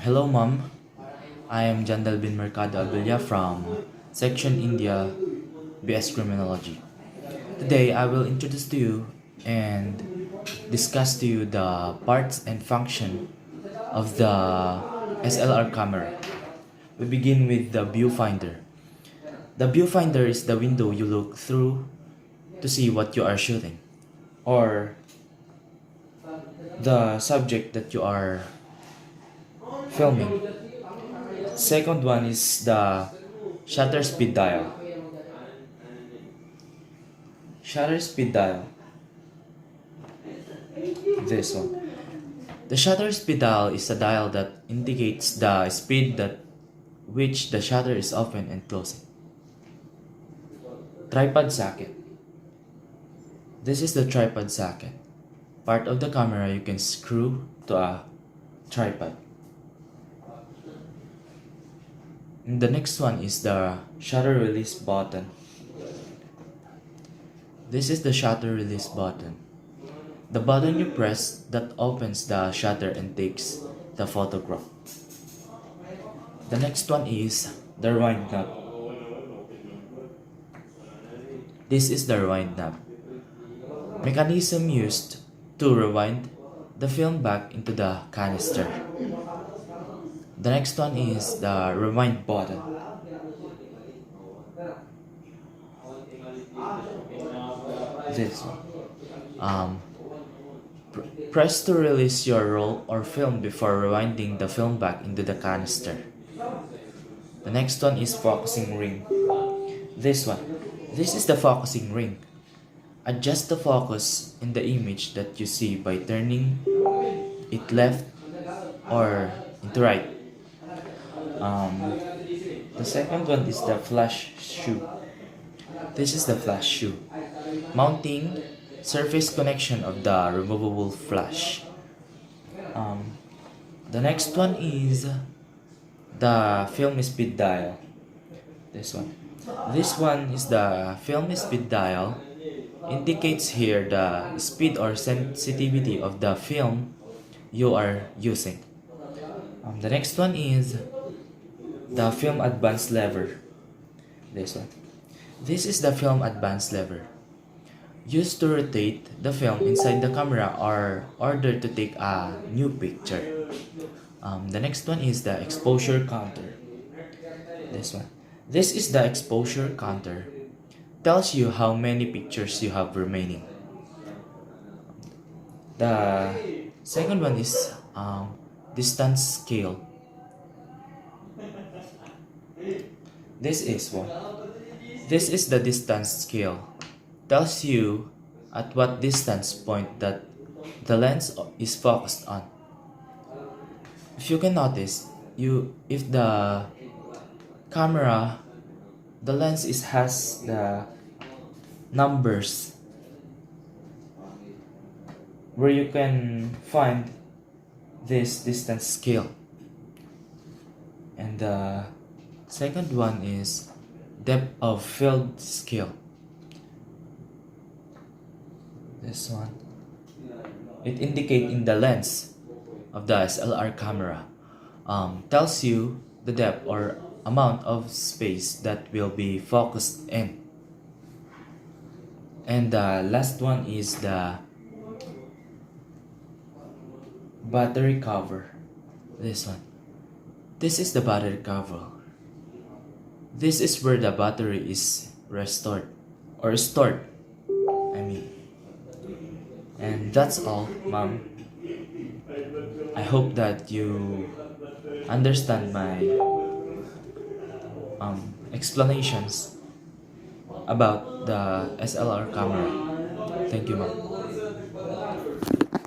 Hello, Mom. I am Jandal bin Mercado Abilia from Section India BS Criminology. Today, I will introduce to you and discuss to you the parts and function of the SLR camera. We begin with the viewfinder. The viewfinder is the window you look through to see what you are shooting, or the subject that you are filming. Second one is the shutter speed dial. Shutter speed dial. This one. The shutter speed dial is a dial that indicates the speed at which the shutter is open and closing. Tripod socket. This is the tripod socket. Part of the camera you can screw to a tripod. And the next one is the shutter release button. This is the shutter release button. The button you press that opens the shutter and takes the photograph. The next one is the rewind knob. This is the rewind knob. Mechanism used to rewind the film back into the canister. The next one is the rewind button. This one. Press to release your roll or film before rewinding the film back into the canister. The next one is focusing ring. This one. This is the focusing ring. Adjust the focus in the image that you see by turning it left or into right. The second one is the flash shoe. This is the flash shoe. Mounting surface connection of the removable flash. The next one is the film speed dial. This one. This one is the film speed dial. Indicates here the speed or sensitivity of the film you are using. The next one is the film advance lever. This one. This is the film advance lever. Used to rotate the film inside the camera or order to take a new picture. The next one is the exposure counter. This one. This is the exposure counter. Tells you how many pictures you have remaining. The second one is distance scale. This is one. This is the distance scale. Tells you at what distance point that the lens is focused on. If you can notice, if the camera, the lens has the numbers where you can find this distance scale. And the second one is depth of field scale. This one. It indicates in the lens of the SLR camera. Tells you the depth or amount of space that will be focused in. And the last one is the battery cover. This one. This is the battery cover. This is where the battery is restored or stored. And that's all, Mom. I hope that you understand my explanations about the SLR camera. Thank you, Mom.